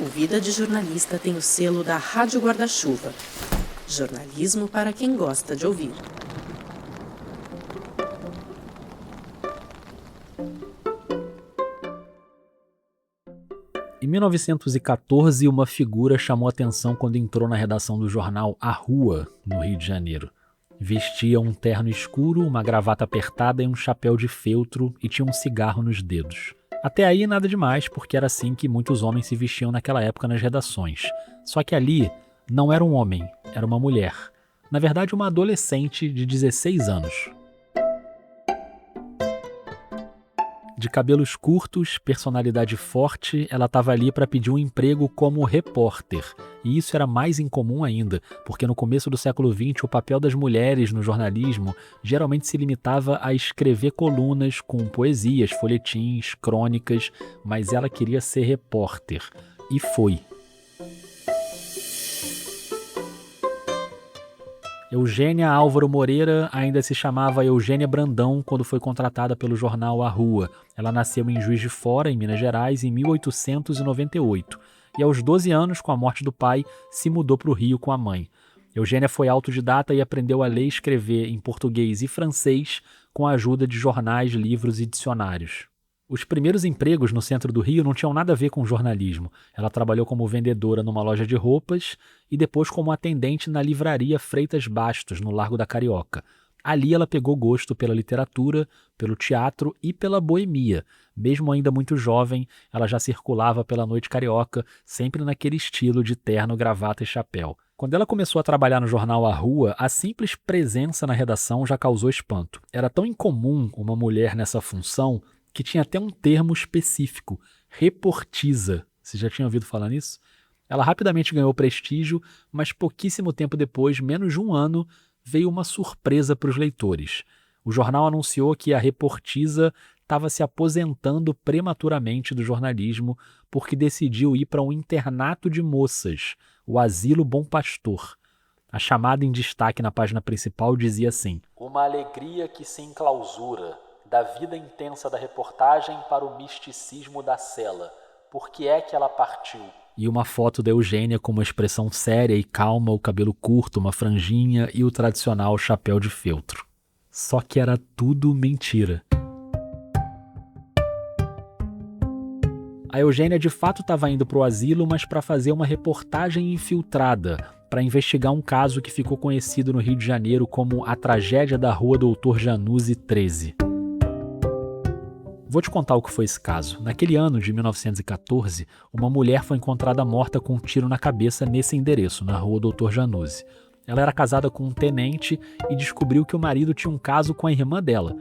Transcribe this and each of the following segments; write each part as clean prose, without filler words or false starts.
O Vida de Jornalista tem o selo da Rádio Guarda-Chuva. Jornalismo para quem gosta de ouvir. Em 1914, uma figura chamou atenção quando entrou na redação do jornal A Rua, no Rio de Janeiro. Vestia um terno escuro, uma gravata apertada e um chapéu de feltro e tinha um cigarro nos dedos. Até aí nada demais, porque era assim que muitos homens se vestiam naquela época nas redações. Só que ali não era um homem, era uma mulher. Na verdade, uma adolescente de 16 anos. De cabelos curtos, personalidade forte, ela estava ali para pedir um emprego como repórter. E isso era mais incomum ainda, porque no começo do século XX o papel das mulheres no jornalismo geralmente se limitava a escrever colunas com poesias, folhetins, crônicas, mas ela queria ser repórter. E foi. Eugênia Álvaro Moreira ainda se chamava Eugênia Brandão quando foi contratada pelo jornal A Rua. Ela nasceu em Juiz de Fora, em Minas Gerais, em 1898. E aos 12 anos, com a morte do pai, se mudou para o Rio com a mãe. Eugênia foi autodidata e aprendeu a ler e escrever em português e francês com a ajuda de jornais, livros e dicionários. Os primeiros empregos no centro do Rio não tinham nada a ver com jornalismo. Ela trabalhou como vendedora numa loja de roupas e depois como atendente na livraria Freitas Bastos, no Largo da Carioca. Ali ela pegou gosto pela literatura, pelo teatro e pela boemia. Mesmo ainda muito jovem, ela já circulava pela noite carioca, sempre naquele estilo de terno, gravata e chapéu. Quando ela começou a trabalhar no jornal A Rua, a simples presença na redação já causou espanto. Era tão incomum uma mulher nessa função que tinha até um termo específico, reportisa. Você já tinha ouvido falar nisso? Ela rapidamente ganhou prestígio, mas pouquíssimo tempo depois, menos de um ano, veio uma surpresa para os leitores. O jornal anunciou que a reportisa estava se aposentando prematuramente do jornalismo porque decidiu ir para um internato de moças, o Asilo Bom Pastor. A chamada em destaque na página principal dizia assim: "Uma alegria que se enclausura, da vida intensa da reportagem para o misticismo da cela. Por que é que ela partiu?" E uma foto da Eugênia com uma expressão séria e calma, o cabelo curto, uma franjinha e o tradicional chapéu de feltro. Só que era tudo mentira. A Eugênia de fato estava indo para o asilo, mas para fazer uma reportagem infiltrada, para investigar um caso que ficou conhecido no Rio de Janeiro como a tragédia da Rua Doutor Januzzi 13. Vou te contar o que foi esse caso. Naquele ano de 1914, uma mulher foi encontrada morta com um tiro na cabeça nesse endereço, na Rua Doutor Januzzi. Ela era casada com um tenente e descobriu que o marido tinha um caso com a irmã dela.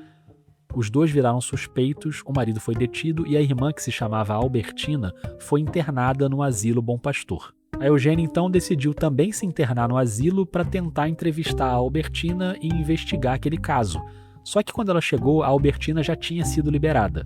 Os dois viraram suspeitos, o marido foi detido e a irmã, que se chamava Albertina, foi internada no Asilo Bom Pastor. A Eugênia então decidiu também se internar no asilo para tentar entrevistar a Albertina e investigar aquele caso. Só que quando ela chegou, a Albertina já tinha sido liberada.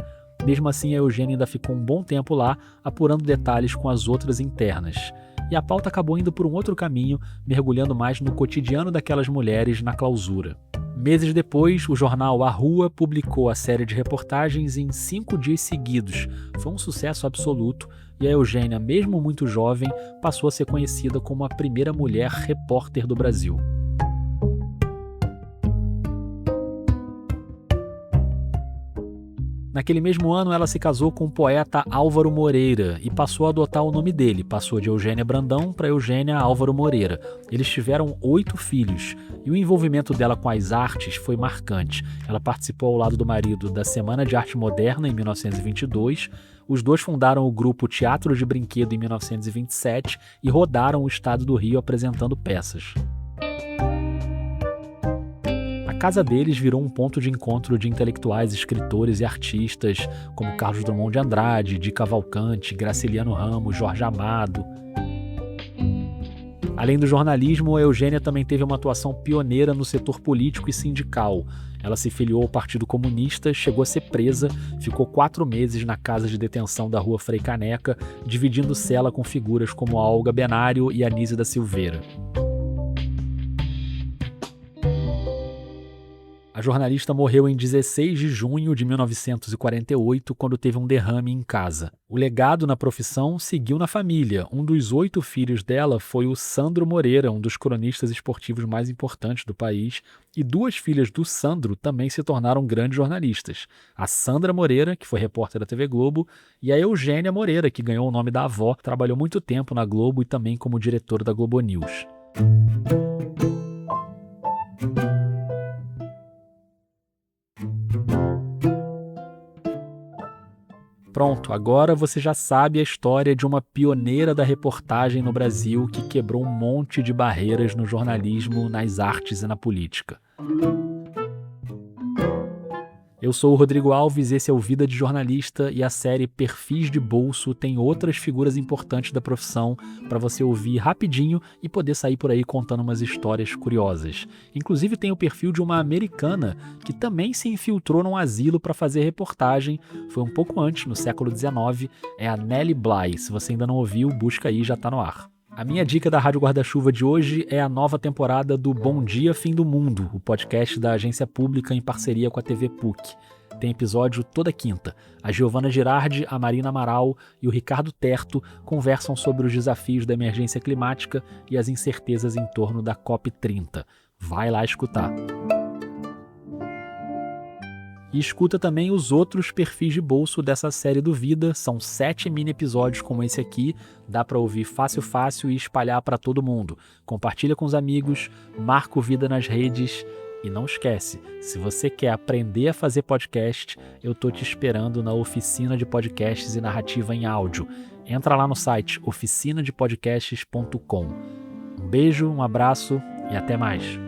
Mesmo assim, a Eugênia ainda ficou um bom tempo lá, apurando detalhes com as outras internas. E a pauta acabou indo por um outro caminho, mergulhando mais no cotidiano daquelas mulheres na clausura. Meses depois, o jornal A Rua publicou a série de reportagens em 5 dias seguidos. Foi um sucesso absoluto e a Eugênia, mesmo muito jovem, passou a ser conhecida como a primeira mulher repórter do Brasil. Naquele mesmo ano, ela se casou com o poeta Álvaro Moreira e passou a adotar o nome dele. Passou de Eugênia Brandão para Eugênia Álvaro Moreira. Eles tiveram 8 filhos e o envolvimento dela com as artes foi marcante. Ela participou ao lado do marido da Semana de Arte Moderna em 1922. Os dois fundaram o grupo Teatro de Brinquedo em 1927 e rodaram o estado do Rio apresentando peças. A casa deles virou um ponto de encontro de intelectuais, escritores e artistas como Carlos Drummond de Andrade, Di Cavalcanti, Graciliano Ramos, Jorge Amado. Além do jornalismo, a Eugênia também teve uma atuação pioneira no setor político e sindical. Ela se filiou ao Partido Comunista, chegou a ser presa, ficou 4 meses na casa de detenção da Rua Frei Caneca, dividindo cela com figuras como a Olga Benário e Anísia da Silveira. A jornalista morreu em 16 de junho de 1948, quando teve um derrame em casa. O legado na profissão seguiu na família. Um dos 8 filhos dela foi o Sandro Moreira, um dos cronistas esportivos mais importantes do país, e 2 filhas do Sandro também se tornaram grandes jornalistas. A Sandra Moreira, que foi repórter da TV Globo, e a Eugênia Moreira, que ganhou o nome da avó, trabalhou muito tempo na Globo e também como diretora da Globo News. Pronto, agora você já sabe a história de uma pioneira da reportagem no Brasil que quebrou um monte de barreiras no jornalismo, nas artes e na política. Eu sou o Rodrigo Alves, esse é o Vida de Jornalista e a série Perfis de Bolso tem outras figuras importantes da profissão para você ouvir rapidinho e poder sair por aí contando umas histórias curiosas. Inclusive tem o perfil de uma americana que também se infiltrou num asilo para fazer reportagem. Foi um pouco antes, no século XIX, é a Nellie Bly. Se você ainda não ouviu, busca aí, já está no ar. A minha dica da Rádio Guarda-Chuva de hoje é a nova temporada do Bom Dia Fim do Mundo, o podcast da agência pública em parceria com a TV PUC. Tem episódio toda quinta. A Giovana Girardi, a Marina Amaral e o Ricardo Terto conversam sobre os desafios da emergência climática e as incertezas em torno da COP30. Vai lá escutar. E escuta também os outros perfis de bolso dessa série do Vida. São 7 mini episódios como esse aqui. Dá para ouvir fácil e espalhar para todo mundo. Compartilha com os amigos, marca o Vida nas redes. E não esquece, se você quer aprender a fazer podcast, eu tô te esperando na Oficina de Podcasts e Narrativa em Áudio. Entra lá no site oficinadepodcasts.com. Um beijo, um abraço e até mais.